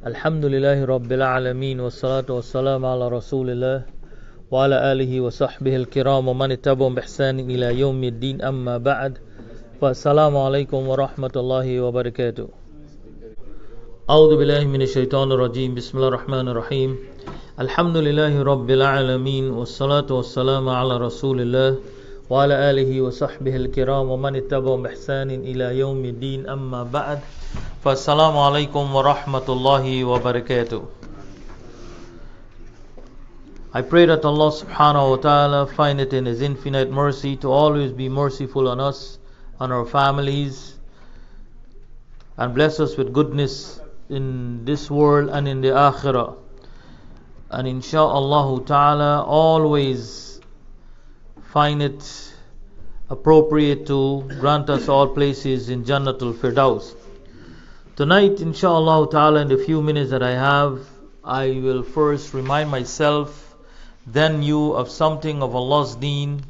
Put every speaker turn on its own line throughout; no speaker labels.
Alhamdulillahi Rabbil Alameen Wassalatu wassalamu ala Rasulillah Wa ala alihi wa sahbihi al-kiram Wa man ittaba'ahum bi ihsanin ila yawmiddin amma ba'd Assalamu alaikum wa rahmatullahi wa barakatuh. A'udhu billahi minash shaitanir rajim. Bismillahir rahmanir rahim. Alhamdulillahi Rabbil Alameen Wassalatu wassalamu ala Rasulillah Wa ala alihi wa sahbihi al-kiram Wa man ittaba'ahum bi ihsanin ila yawmiddin amma ba'd. Assalamu alaikum wa rahmatullahi wa barakatuh. I pray that Allah subhanahu wa ta'ala find it in His infinite mercy to always be merciful on us, on our families, and bless us with goodness in this world and in the akhirah. And insha'Allah ta'ala always find it appropriate to grant us all places in Jannatul Firdaus. Tonight, insha'Allah ta'ala, in the few minutes that I have, I will first remind myself, then you, of something of Allah's deen,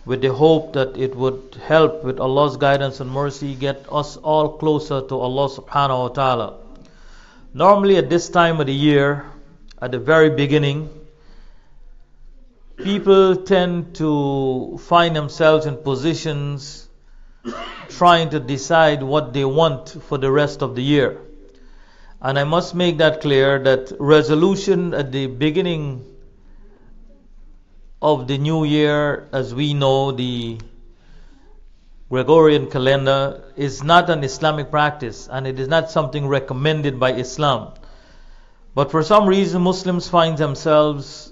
with the hope that it would help with Allah's guidance and mercy, get us all closer to Allah subhanahu wa ta'ala. Normally at this time of the year, at the very beginning, people tend to find themselves in positions trying to decide what they want for the rest of the year. And I must make that clear that resolution at the beginning of the new year, as we know, the Gregorian calendar, is not an Islamic practice and it is not something recommended by Islam. But for some reason Muslims find themselves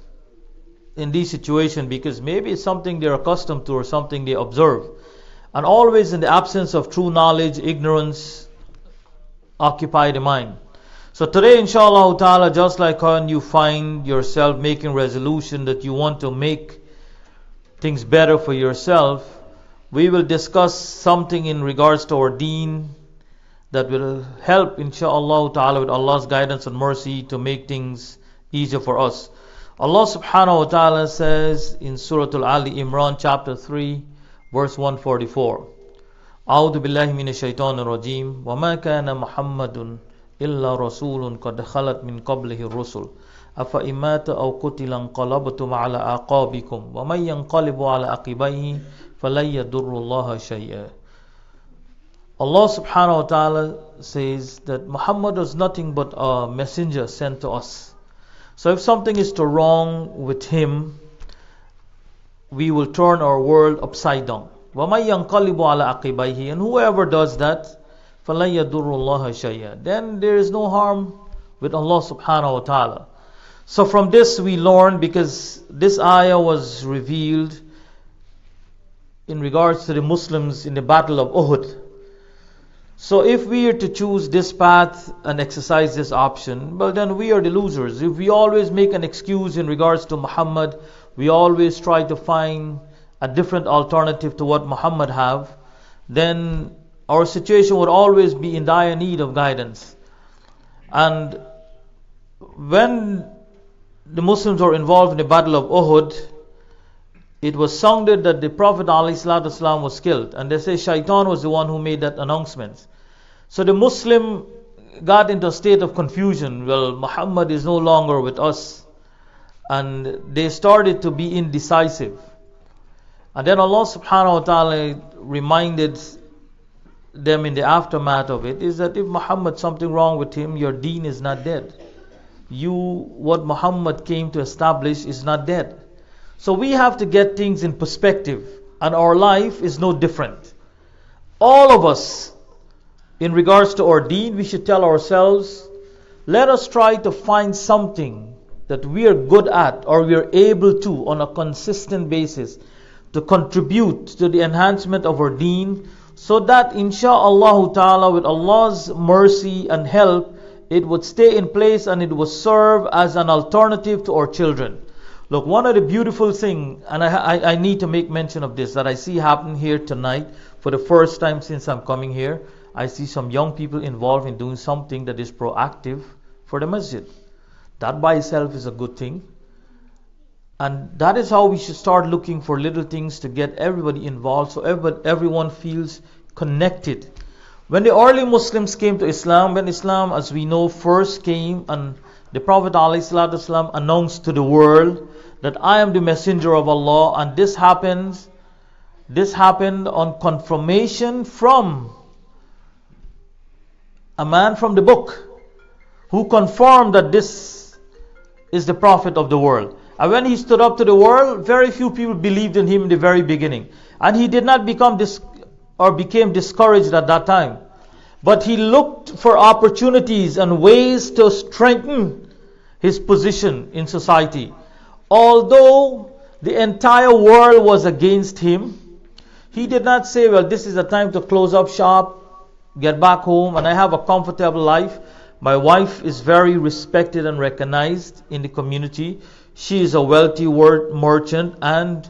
in this situation because maybe it's something they're accustomed to or something they observe. And always in the absence of true knowledge, ignorance occupy the mind. So today, inshallah ta'ala, just like when you find yourself making resolution that you want to make things better for yourself, we will discuss something in regards to our deen that will help, inshallah ta'ala, with Allah's guidance and mercy to make things easier for us. Allah subhanahu wa ta'ala says in Surah Al-Ali Imran chapter 3, verse 144, A'udhu billahi minash shaitanir rajim, wa ma kana Muhammadun illa rasulun qad khalat min qablihi rusul, afa imata aw qutila anqalabtum ala aqabikum, wa man yanqalibu ala aqibaihi falan yadurru Allaha shay'a. Allah subhanahu wa ta'ala says that Muhammad was nothing but a messenger sent to us. So if something is to wrong with him, we will turn our world upside down. وَمَنْ يَنْقَلِبُ عَلَىٰ عَقِبَيْهِ, and whoever does that, فَلَنْ يَضُرُّ اللَّهَ شَيْئًا, then there is no harm with Allah subhanahu wa ta'ala. So from this we learn, because this ayah was revealed in regards to the Muslims in the battle of Uhud. So if we are to choose this path and exercise this option, well then we are the losers. If we always make an excuse in regards to Muhammad, we always try to find a different alternative to what Muhammad have, then our situation would always be in dire need of guidance. And when the Muslims were involved in the battle of Uhud, it was sounded that the Prophet ﷺ was killed, and they say Shaitan was the one who made that announcement. So the Muslim got into a state of confusion. Well, Muhammad is no longer with us, and they started to be indecisive. And then Allah subhanahu wa ta'ala reminded them in the aftermath of it, is that if Muhammad, something wrong with him, your deen is not dead. What Muhammad came to establish is not dead. So we have to get things in perspective, and our life is no different. All of us, in regards to our deen, we should tell ourselves, let us try to find something that we are good at or we are able to on a consistent basis to contribute to the enhancement of our deen, so that insha'Allah ta'ala, with Allah's mercy and help, it would stay in place and it would serve as an alternative to our children. Look, one of the beautiful things, and I need to make mention of this, that I see happen here tonight for the first time since I'm coming here. I see some young people involved in doing something that is proactive for the masjid. That by itself is a good thing. And that is how we should start looking for little things to get everybody involved, so everyone feels connected. When the early Muslims came to Islam, when Islam, as we know, first came, and the Prophet ﷺ announced to the world that I am the messenger of Allah, and this happened on confirmation from a man from the book who confirmed that this is the Prophet of the world. And when he stood up to the world, very few people believed in him in the very beginning. And he did not become became discouraged at that time. But he looked for opportunities and ways to strengthen his position in society. Although the entire world was against him, he did not say, well, this is a time to close up shop, get back home, and I have a comfortable life. My wife is very respected and recognized in the community. She is a wealthy merchant, and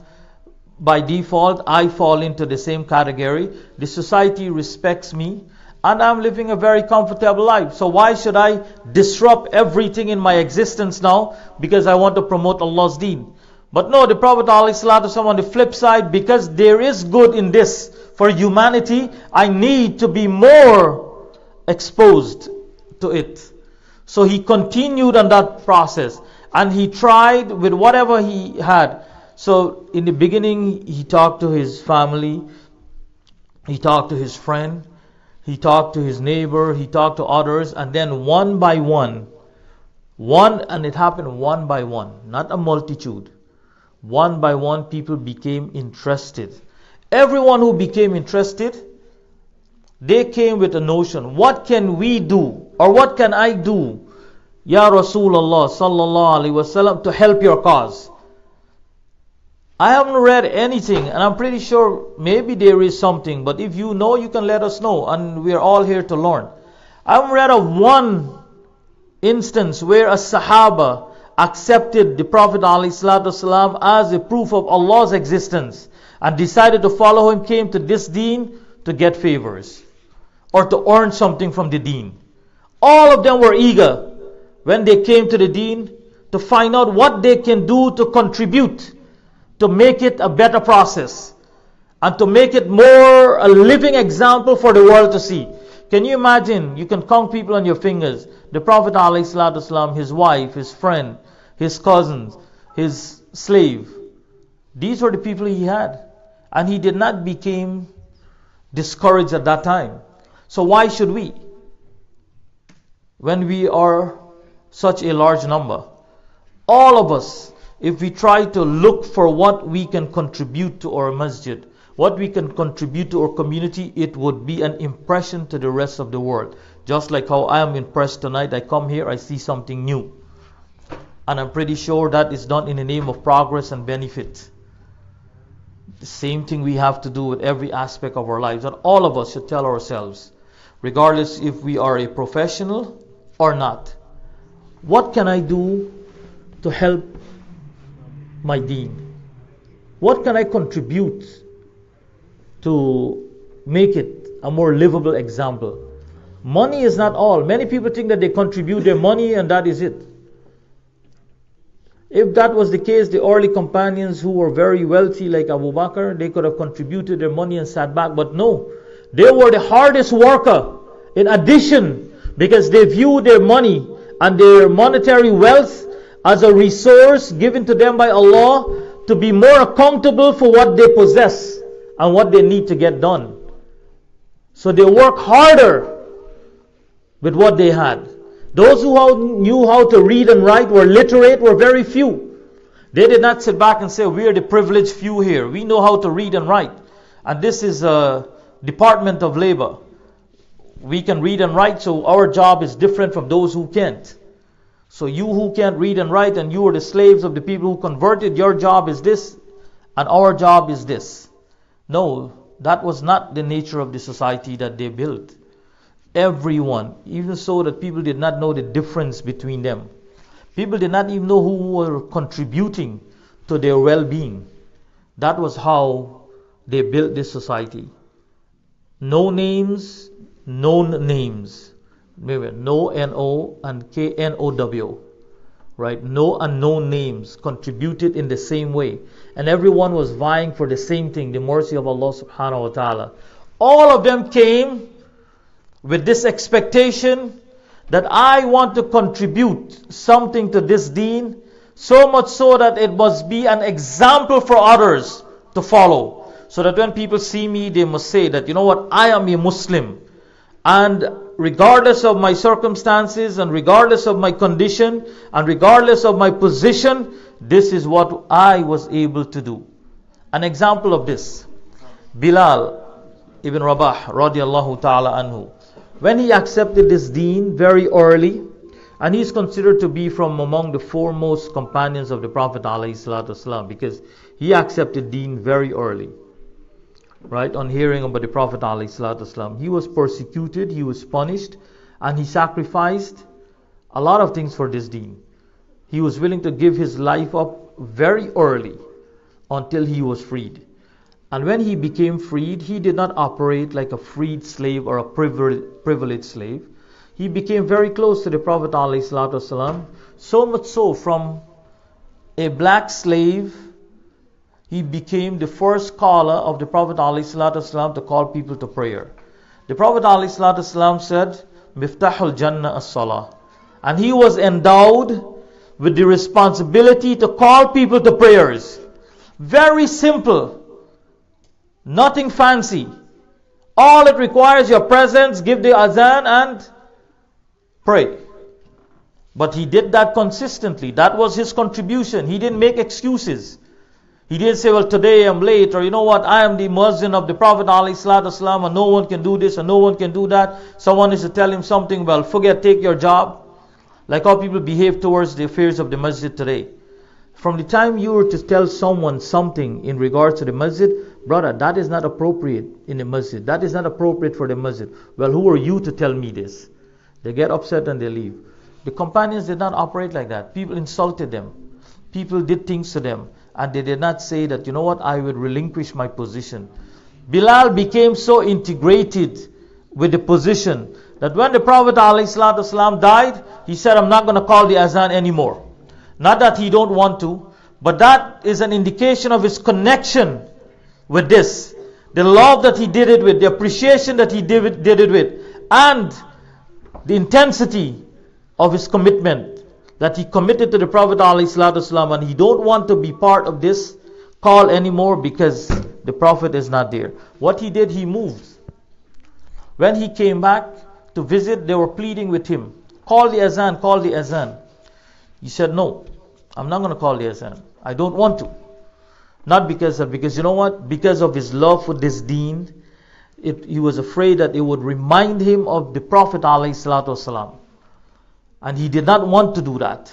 by default, I fall into the same category. The society respects me, and I'm living a very comfortable life. So why should I disrupt everything in my existence now because I want to promote Allah's deen? But no, the Prophet ﷺ on the flip side, because there is good in this for humanity, I need to be more exposed to it. So he continued on that process, and he tried with whatever he had. So in the beginning, he talked to his family, he talked to his friend, he talked to his neighbor, he talked to others, and then one by one, and it happened one by one, not a multitude. One by one, people became interested. Everyone who became interested, they came with a notion, what can we do, or what can I do, Ya Rasulullah sallallahu alaihi wasallam, to help your cause? I haven't read anything, and I'm pretty sure maybe there is something, but if you know, you can let us know, and we're all here to learn. I haven't read of one instance where a Sahaba accepted the Prophet ﷺ as a proof of Allah's existence and decided to follow him, came to this deen to get favors or to earn something from the deen. All of them were eager when they came to the deen to find out what they can do to contribute to make it a better process and to make it more a living example for the world to see. Can you imagine? You can count people on your fingers. The Prophet ﷺ, his wife, his friend, his cousins, his slave. These were the people he had. And he did not become discouraged at that time. So why should we? When we are such a large number. All of us, if we try to look for what we can contribute to our masjid, what we can contribute to our community, it would be an impression to the rest of the world. Just like how I am impressed tonight, I come here, I see something new. And I'm pretty sure that is done in the name of progress and benefit. The same thing we have to do with every aspect of our lives. And all of us should tell ourselves, regardless if we are a professional or not, what can I do to help my deen? What can I contribute to make it a more livable example? Money is not all. Many people think that they contribute their money and that is it. If that was the case, the early companions who were very wealthy like Abu Bakr, they could have contributed their money and sat back. But no, they were the hardest worker in addition, because they viewed their money and their monetary wealth as a resource given to them by Allah to be more accountable for what they possess and what they need to get done. So they work harder with what they had. Those who knew how to read and write, were literate, were very few. They did not sit back and say, we are the privileged few here. We know how to read and write. And this is a Department of Labor. We can read and write, so our job is different from those who can't. So you who can't read and write, and you are the slaves of the people who converted, your job is this, and our job is this. No, that was not the nature of the society that they built. Everyone, even so that people did not know the difference between them. People did not even know who were contributing to their well-being. That was how they built this society. No names, known names. No N-O and K-N-O-W. Right? No unknown names contributed in the same way. And everyone was vying for the same thing, the mercy of Allah subhanahu wa ta'ala. All of them came with this expectation that I want to contribute something to this deen, so much so that it must be an example for others to follow. So that when people see me, they must say that, you know what, I am a Muslim. And regardless of my circumstances, and regardless of my condition, and regardless of my position, this is what I was able to do. An example of this, Bilal ibn Rabah radiallahu ta'ala anhu, when he accepted this deen very early, and he is considered to be from among the foremost companions of the Prophet ﷺ, because he accepted deen very early, right, on hearing about the Prophet ﷺ. He was persecuted, he was punished, and he sacrificed a lot of things for this deen. He was willing to give his life up very early until he was freed. And when he became freed, he did not operate like a freed slave or a privileged slave. He became very close to the Prophet ﷺ, so much so from a black slave, he became the first caller of the Prophet ﷺ to call people to prayer. The Prophet ﷺ said, Miftahul Jannah as-Salah. And he was endowed with the responsibility to call people to prayers. Very simple. Nothing fancy. All it requires your presence, give the azan and pray. But he did that consistently. That was his contribution. He didn't make excuses. He didn't say, well, today I'm late, or you know what, I am the muezzin of the Prophet ﷺ, and no one can do this and no one can do that. Someone is to tell him something, well, forget, take your job. Like how people behave towards the affairs of the masjid today. From the time you were to tell someone something in regards to the masjid, brother, that is not appropriate in the masjid. That is not appropriate for the masjid. Well, who are you to tell me this? They get upset and they leave. The companions did not operate like that. People insulted them. People did things to them. And they did not say that, you know what, I will relinquish my position. Bilal became so integrated with the position that when the Prophet ﷺ died, he said, I'm not going to call the azan anymore. Not that he don't want to, but that is an indication of his connection with this. The love that he did it with, the appreciation that he did it with, and the intensity of his commitment that he committed to the Prophet ﷺ, and he don't want to be part of this call anymore because the Prophet is not there. What he did, he moved. When he came back to visit, they were pleading with him, call the azan, call the azan. He said, no, I'm not going to call the azan. I don't want to. Not because you know what? Because of his love for this deen, he was afraid that it would remind him of the Prophet ﷺ. And he did not want to do that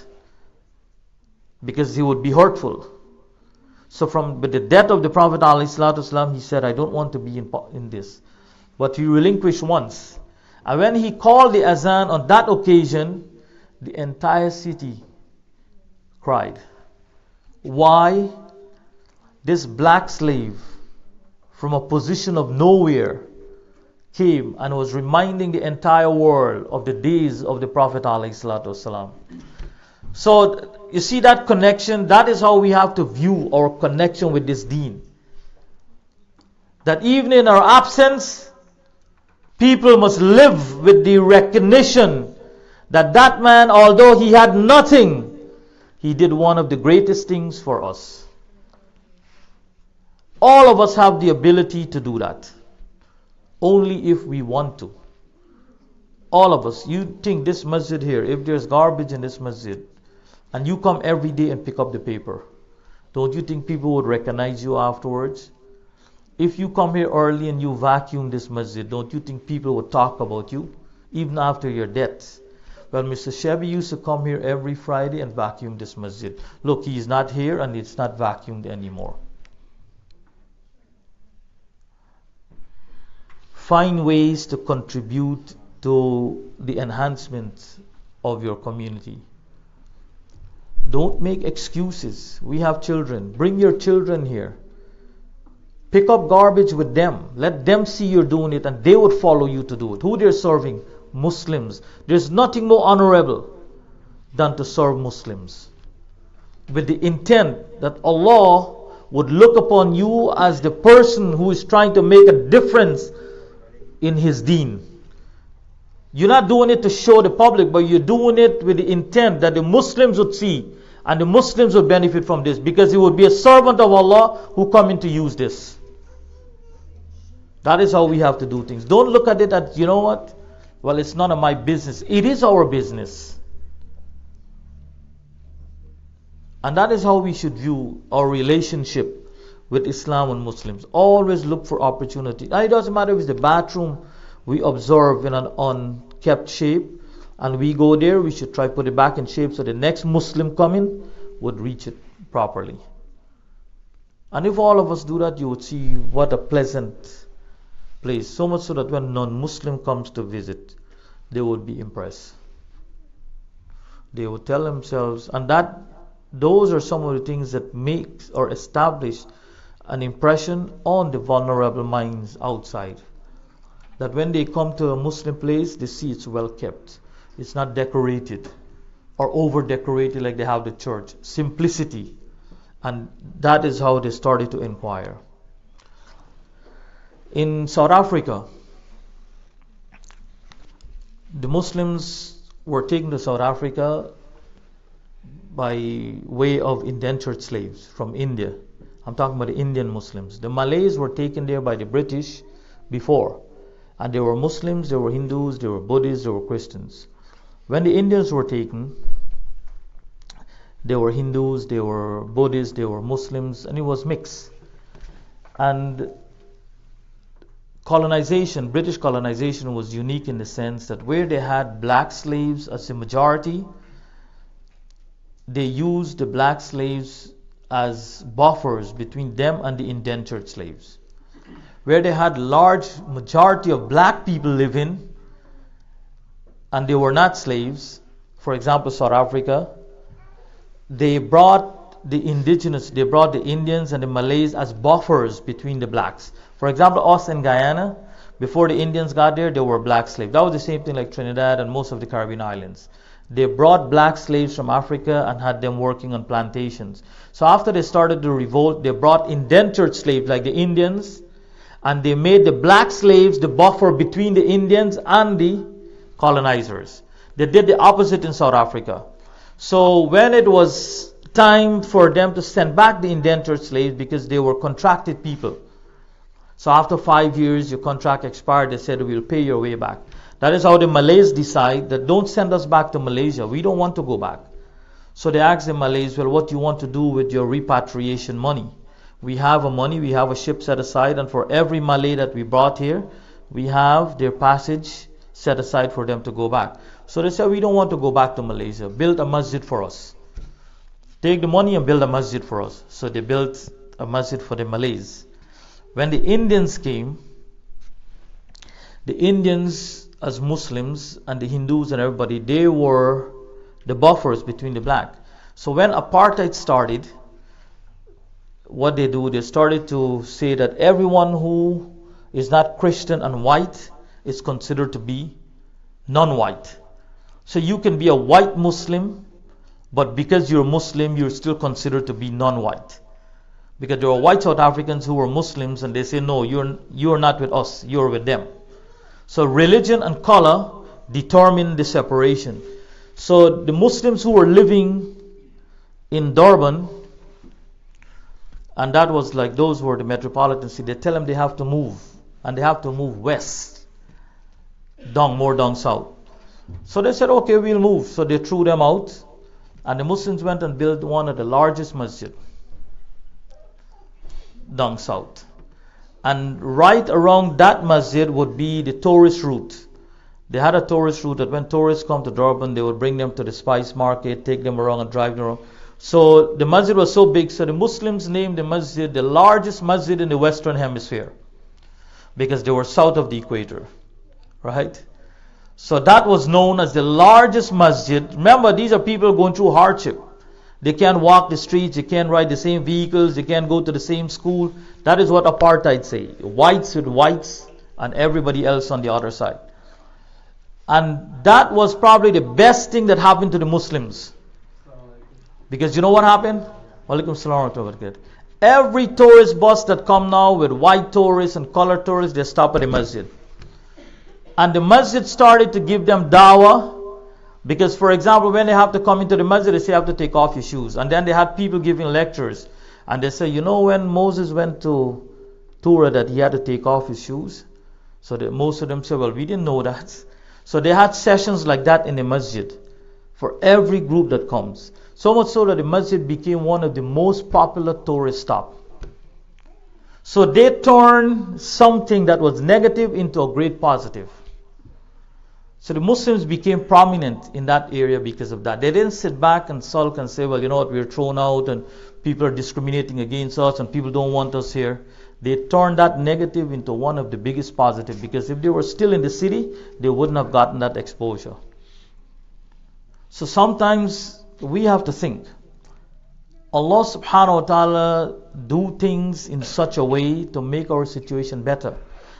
because he would be hurtful. So with the death of the Prophet ﷺ, he said, I don't want to be in this. But he relinquished once. And when he called the azan on that occasion, the entire city cried. Why? This black slave from a position of nowhere came and was reminding the entire world of the days of the Prophet ﷺ. So you see that connection, that is how we have to view our connection with this deen. That even in our absence, people must live with the recognition that that man, although he had nothing, he did one of the greatest things for us. All of us have the ability to do that. Only if we want to. All of us. You think this masjid here, if there's garbage in this masjid, and you come every day and pick up the paper, don't you think people would recognize you afterwards? If you come here early and you vacuum this masjid, don't you think people would talk about you, even after your death? Well, Mr. Chevy used to come here every Friday and vacuum this masjid. Look, he's not here and it's not vacuumed anymore. Find ways to contribute to the enhancement of your community. Don't make excuses. We have children. Bring your children here. Pick up garbage with them. Let them see you're doing it and they would follow you to do it. Who they're serving? Muslims. There's nothing more honorable than to serve Muslims. With the intent that Allah would look upon you as the person who is trying to make a difference in His deen. You're not doing it to show the public, but you're doing it with the intent that the Muslims would see and the Muslims would benefit from this, because it would be a servant of Allah who come in to use this. That is how we have to do things. Don't look at it as, you know what? Well, it's none of my business. It is our business. And that is how we should view our relationship with Islam and Muslims. Always look for opportunity. And it doesn't matter if it's the bathroom we observe in an unkept shape, and we go there, we should try put it back in shape so the next Muslim coming would reach it properly. And if all of us do that, you would see what a pleasant place. So much so that when non-Muslim comes to visit, they would be impressed. They would tell themselves, and those are some of the things that make or establish an impression on the vulnerable minds outside. That when they come to a Muslim place, they see it's well kept. It's not decorated or over decorated like they have the church. Simplicity. And that is how they started to inquire. In South Africa, the Muslims were taken to South Africa by way of indentured slaves from India. I'm talking about the Indian Muslims. The Malays were taken there by the British before. And there were Muslims, there were Hindus, there were Buddhists, there were Christians. When the Indians were taken, there were Hindus, there were Buddhists, there were Muslims, and it was mixed. And colonization, British colonization, was unique in the sense that where they had black slaves as the majority, they used the black slaves as buffers between them and the indentured slaves. Where they had large majority of black people living and they were not slaves, for example South Africa, they brought the Indians and the Malays as buffers between the blacks. For example, us in Guyana, before the Indians got there were black slaves. That was the same thing like Trinidad and most of the Caribbean islands. They brought black slaves from Africa and had them working on plantations. So after they started the revolt, they brought indentured slaves like the Indians, and they made the black slaves the buffer between the Indians and the colonizers. They did the opposite in South Africa. So when it was time for them to send back the indentured slaves, because they were contracted people, so after 5 years your contract expired, they said we'll pay your way back. That is how the Malays decide that don't send us back to Malaysia, we don't want to go back. So they asked the Malays, well, what do you want to do with your repatriation money? We have a ship set aside, and for every Malay that we brought here, we have their passage set aside for them to go back. So they said, we don't want to go back to Malaysia, build a masjid for us. Take the money and build a masjid for us. So they built a masjid for the Malays. When the Indians came, the Indians as Muslims and the Hindus and everybody, they were the buffers between the black. So when apartheid started, what they started to say that everyone who is not Christian and white is considered to be non-white. So you can be a white Muslim, but because you're Muslim, you're still considered to be non-white. Because there are white South Africans who were Muslims and they say, no, you're not with us, you're with them. So religion and color determine the separation. So the Muslims who were living in Durban, and that was like those who were the metropolitan city, they tell them they have to move, and they have to move west, more down south. So they said, okay, we'll move. So they threw them out, and the Muslims went and built one of the largest masjid down south. And right around that masjid would be the tourist route. They had a tourist route that when tourists come to Durban, they would bring them to the spice market, take them around and drive them around. So the masjid was so big, so the Muslims named the masjid the largest masjid in the Western Hemisphere, because they were south of the equator, right? So that was known as the largest masjid. Remember, these are people going through hardship. They can't walk the streets, they can't ride the same vehicles, they can't go to the same school. That is what apartheid say. Whites with whites and everybody else on the other side. And that was probably the best thing that happened to the Muslims. Because you know what happened? Walaikum salam wa rahmatullah. Every tourist bus that come now with white tourists and colored tourists, they stop at the masjid. And the masjid started to give them dawah. Because, for example, when they have to come into the masjid, they say you have to take off your shoes. And then they had people giving lectures. And they say, you know, when Moses went to Torah that he had to take off his shoes? So that most of them said, well, we didn't know that. So they had sessions like that in the masjid for every group that comes. So much so that the masjid became one of the most popular tourist stops. So they turned something that was negative into a great positive. So the Muslims became prominent in that area because of that. They didn't sit back and sulk and say, well, you know what, we're thrown out and people are discriminating against us and people don't want us here. They turned that negative into one of the biggest positives, because if they were still in the city, they wouldn't have gotten that exposure. So sometimes we have to think, Allah subhanahu wa ta'ala do things in such a way to make our situation better.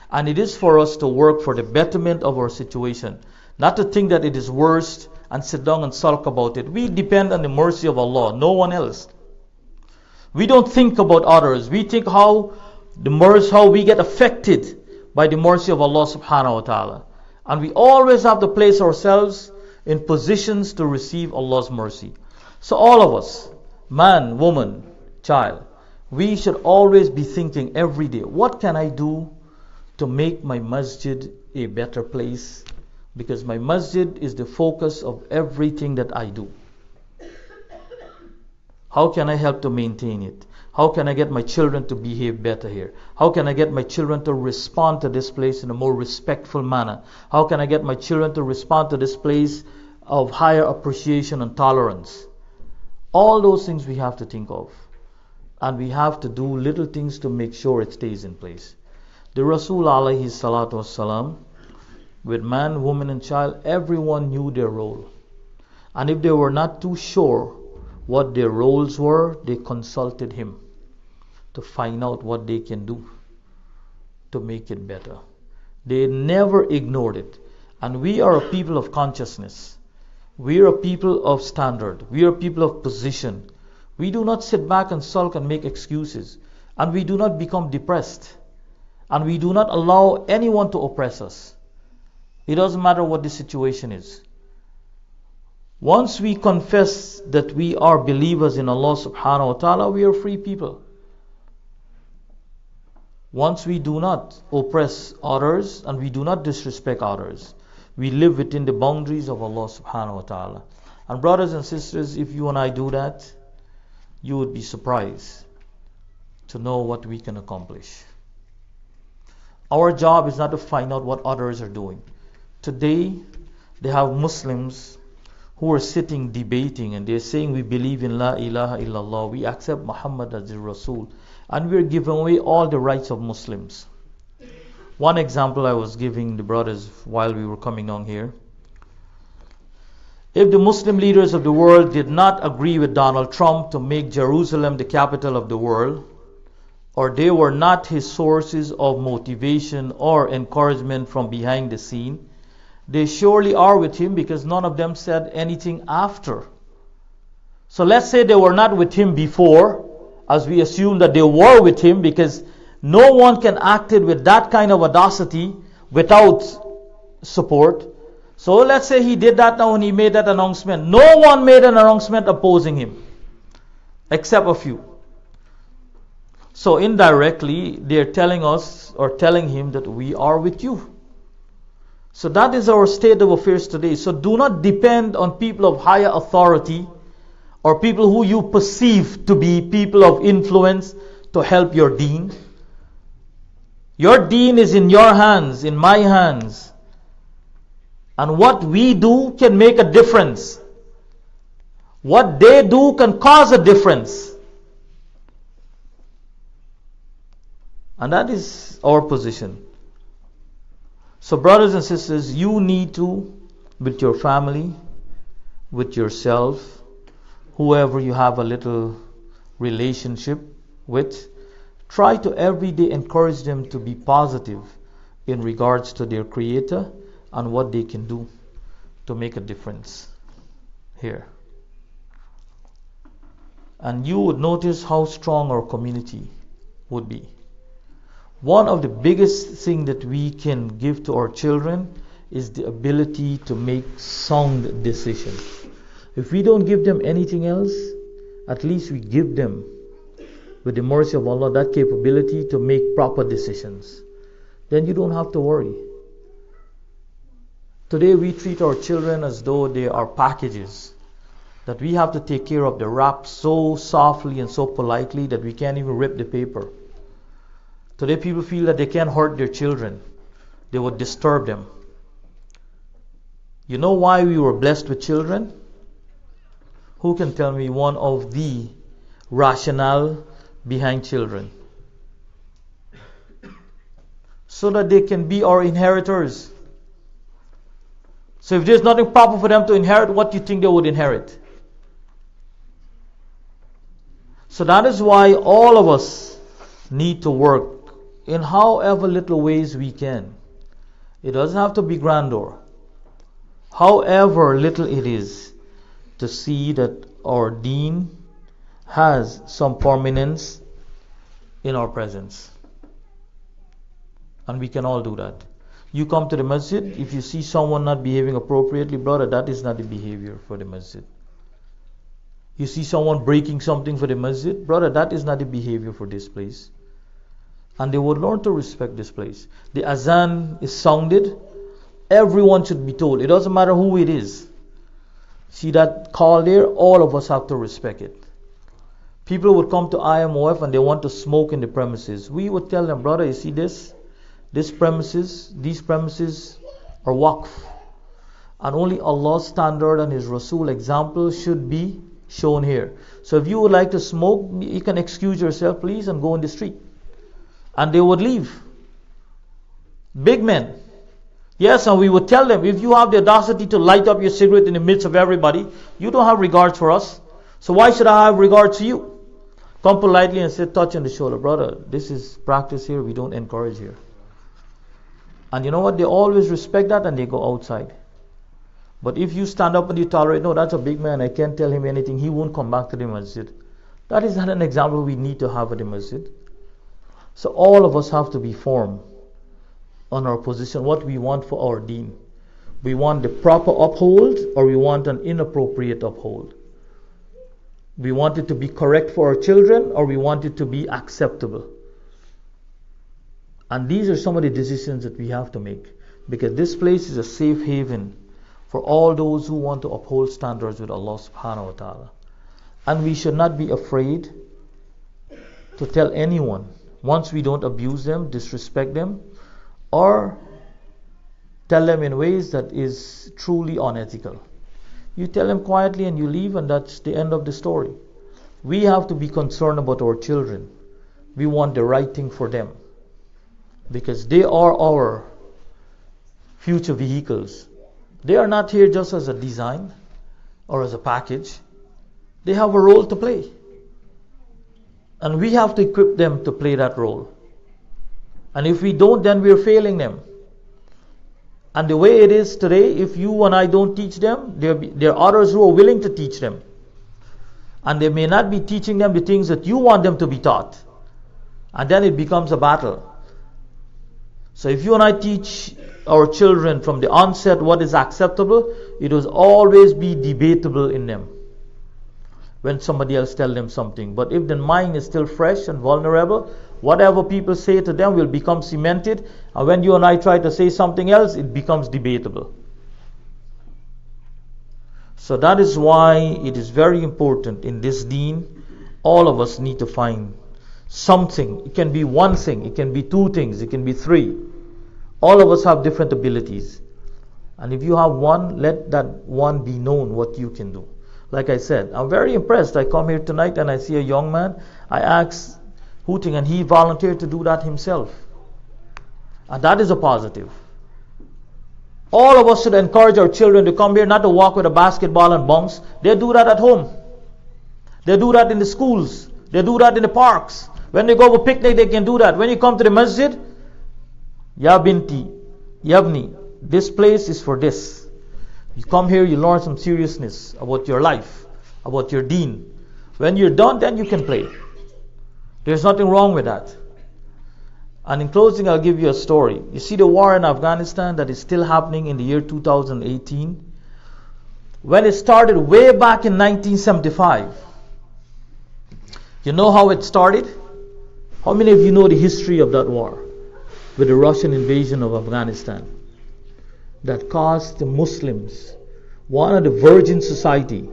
And it is for us to work for the betterment of our situation. Not to think that it is worse and sit down and sulk about it. We depend on the mercy of Allah, no one else. We don't think about others. We think how we get affected by the mercy of Allah subhanahu wa ta'ala. And we always have to place ourselves in positions to receive Allah's mercy. So all of us, man, woman, child, we should always be thinking every day, what can I do to make my masjid a better place? Because my masjid is the focus of everything that I do. How can I help to maintain it? How can I get my children to behave better here? How can I get my children to respond to this place in a more respectful manner? How can I get my children to respond to this place of higher appreciation and tolerance? All those things we have to think of. And we have to do little things to make sure it stays in place. The Rasul alayhi salatu wasalam, with man, woman and child, everyone knew their role. And if they were not too sure what their roles were, they consulted him to find out what they can do to make it better. They never ignored it. And we are a people of consciousness. We are a people of standard. We are people of position. We do not sit back and sulk and make excuses. And we do not become depressed. And we do not allow anyone to oppress us. It doesn't matter what the situation is. Once we confess that we are believers in Allah subhanahu wa ta'ala, we are free people. Once we do not oppress others and we do not disrespect others, we live within the boundaries of Allah subhanahu wa ta'ala. And brothers and sisters, if you and I do that, you would be surprised to know what we can accomplish. Our job is not to find out what others are doing. Today, they have Muslims who are sitting debating and they're saying we believe in La ilaha illallah, we accept Muhammad as the Rasul, and we're giving away all the rights of Muslims. One example I was giving the brothers while we were coming on here. If the Muslim leaders of the world did not agree with Donald Trump to make Jerusalem the capital of the world, or they were not his sources of motivation or encouragement from behind the scene, they surely are with him, because none of them said anything after. So let's say they were not with him before, as we assume that they were with him, because no one can act it with that kind of audacity without support. So let's say he did that now when he made that announcement. No one made an announcement opposing him, except a few. So indirectly, they're telling us or telling him that we are with you. So that is our state of affairs today. So do not depend on people of higher authority or people who you perceive to be people of influence to help your deen. Your deen is in your hands, in my hands. And what we do can make a difference. What they do can cause a difference. And that is our position. So brothers and sisters, you need to, with your family, with yourself, whoever you have a little relationship with, try to every day encourage them to be positive in regards to their Creator and what they can do to make a difference here. And you would notice how strong our community would be. One of the biggest things that we can give to our children is the ability to make sound decisions. If we don't give them anything else, at least we give them, with the mercy of Allah, that capability to make proper decisions. Then you don't have to worry. Today we treat our children as though they are packages, that we have to take care of the wrap so softly and so politely that we can't even rip the paper. Today people feel that they can't hurt their children. They would disturb them. You know why we were blessed with children? Who can tell me one of the rationale behind children? So that they can be our inheritors. So if there's nothing proper for them to inherit, what do you think they would inherit? So that is why all of us need to work in however little ways we can. It doesn't have to be grandeur. However little it is, to see that our deen has some prominence in our presence. And we can all do that. You come to the masjid, if you see someone not behaving appropriately, brother, that is not the behavior for the masjid. You see someone breaking something for the masjid, brother, that is not the behavior for this place. And they would learn to respect this place. The azan is sounded, everyone should be told. It doesn't matter who it is. See that call there? All of us have to respect it. People would come to IMOF and they want to smoke in the premises. We would tell them, brother, you see this? These premises are waqf. And only Allah's standard and His Rasul example should be shown here. So if you would like to smoke, you can excuse yourself, please, and go in the street. And they would leave. Big men. Yes, and we would tell them, if you have the audacity to light up your cigarette in the midst of everybody, you don't have regard for us. So why should I have regard to you? Come politely and say, touch on the shoulder. Brother, this is practice here, we don't encourage here. And you know what? They always respect that and they go outside. But if you stand up and you tolerate, no, that's a big man, I can't tell him anything, he won't come back to the masjid. That is not an example we need to have at the masjid. So all of us have to be firm on our position, what we want for our deen. We want the proper uphold or we want an inappropriate uphold. We want it to be correct for our children or we want it to be acceptable. And these are some of the decisions that we have to make, because this place is a safe haven for all those who want to uphold standards with Allah subhanahu wa ta'ala. And we should not be afraid to tell anyone, once we don't abuse them, disrespect them, or tell them in ways that is truly unethical. You tell them quietly and you leave, and that's the end of the story. We have to be concerned about our children. We want the right thing for them, because they are our future vehicles. They are not here just as a design or as a package. They have a role to play. And we have to equip them to play that role. And if we don't, then we're failing them. And the way it is today, if you and I don't teach them, there are others who are willing to teach them. And they may not be teaching them the things that you want them to be taught. And then it becomes a battle. So if you and I teach our children from the onset what is acceptable, it will always be debatable in them when somebody else tells them something. But if the mind is still fresh and vulnerable, whatever people say to them will become cemented, and when you and I try to say something else, it becomes debatable. So that is why it is very important in this deen, all of us need to find something. It can be one thing, it can be two things, it can be three. All of us have different abilities. And if you have one, let that one be known what you can do. Like I said, I'm very impressed. I come here tonight and I see a young man. I ask hooting and he volunteered to do that himself. And that is a positive. All of us should encourage our children to come here, not to walk with a basketball and bounce. They do that at home. They do that in the schools. They do that in the parks. When they go to a picnic, they can do that. When you come to the masjid, Ya binti, Yabni, this place is for this. You come here, you learn some seriousness about your life, about your deen. When you're done, then you can play. There's nothing wrong with that. And in closing, I'll give you a story. You see the war in Afghanistan that is still happening in the year 2018. When it started way back in 1975, you know how it started? How many of you know the history of that war with the Russian invasion of Afghanistan that caused the Muslims, one of the virgin society,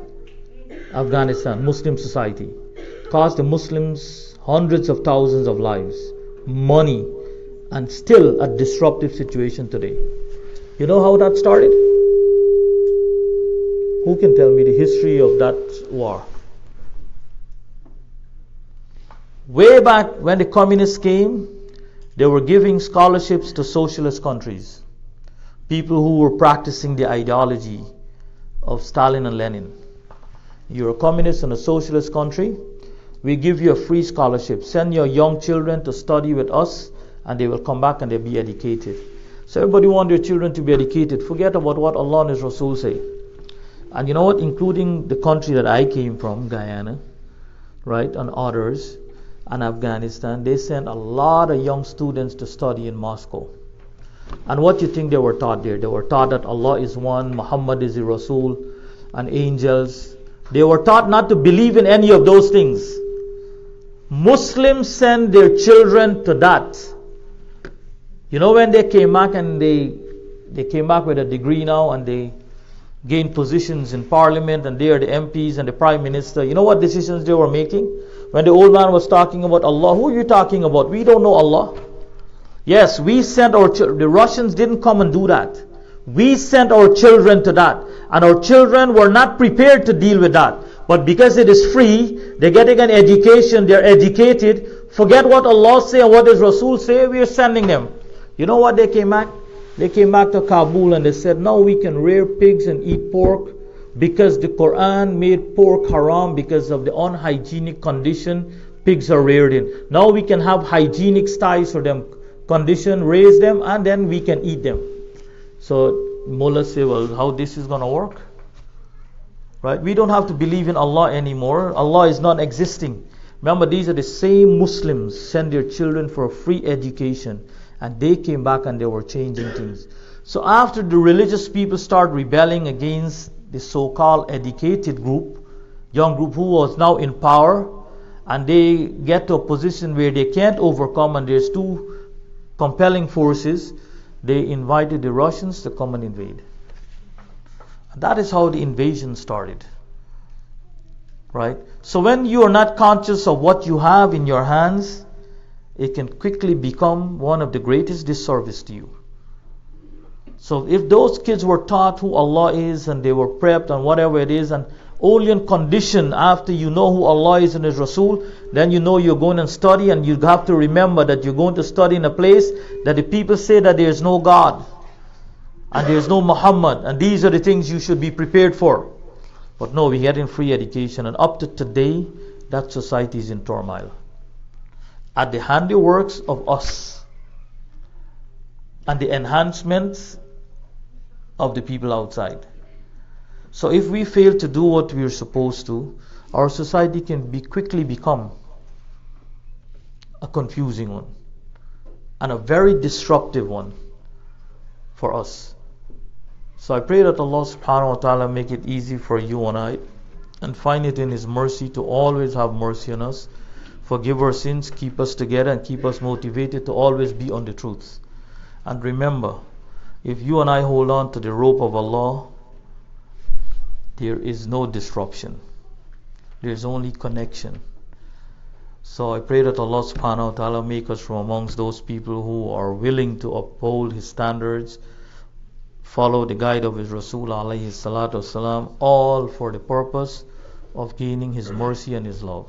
Afghanistan, Muslim society, cost the Muslims hundreds of thousands of lives, money, and still a disruptive situation today. You know how that started? Who can tell me the history of that war? Way back when the communists came, they were giving scholarships to socialist countries, people who were practicing the ideology of Stalin and Lenin. You're a communist in a socialist country, we give you a free scholarship. Send your young children to study with us, and they will come back and they'll be educated. So everybody wants their children to be educated. Forget about what Allah and His Rasul say. And you know what? Including the country that I came from, Guyana, right, and others, and Afghanistan, they sent a lot of young students to study in Moscow. And what do you think they were taught there? They were taught that Allah is one, Muhammad is the Rasul, and angels. They were taught not to believe in any of those things. Muslims send their children to that. You know, when they came back and they came back with a degree now and they gained positions in parliament and they are the MPs and the prime minister, you know what decisions they were making? When the old man was talking about Allah, who are you talking about? We don't know Allah. Yes, we sent our children. The Russians didn't come and do that. We sent our children to that. And our children were not prepared to deal with that. But because it is free, they're getting an education, they're educated. Forget what Allah say and what His Rasul say, we are sending them. You know what they came back? They came back to Kabul and they said, now we can rear pigs and eat pork because the Quran made pork haram because of the unhygienic condition pigs are reared in. Now we can have hygienic styles for them, condition, raise them, and then we can eat them. So Mullah said, well, how this is going to work? Right? We don't have to believe in Allah anymore. Allah is not existing. Remember, these are the same Muslims send their children for a free education, and they came back and they were changing things. So after the religious people start rebelling against the so-called educated group, young group who was now in power, and they get to a position where they can't overcome and there's two compelling forces, they invited the Russians to come and invade. That is how the invasion started. Right? So when you are not conscious of what you have in your hands, it can quickly become one of the greatest disservice to you. So if those kids were taught who Allah is and they were prepped and whatever it is, and only on condition after you know who Allah is and His Rasul, then you know you're going and study, and you have to remember that you're going to study in a place that the people say that there is no God and there is no Muhammad, and these are the things you should be prepared for. But no, we get in free education, and up to today that society is in turmoil at the handiworks of us and the enhancements of the people outside. So if we fail to do what we are supposed to, our society can quickly become a confusing one and a very disruptive one for us. So I pray that Allah subhanahu wa ta'ala make it easy for you and I, and find it in His mercy to always have mercy on us, forgive our sins, keep us together, and keep us motivated to always be on the truth. And remember, if you and I hold on to the rope of Allah, there is no disruption. There is only connection. So I pray that Allah subhanahu wa ta'ala make us from amongst those people who are willing to uphold His standards, follow the guide of His Rasul alayhi salatu wasalam, all for the purpose of gaining His mercy and His love.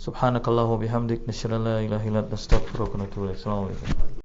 Subhanakallahu bihamdik, nashhadu an la ilaha illa anta, astaghfiruka wa atubu ilayk. Assalamu alaikum.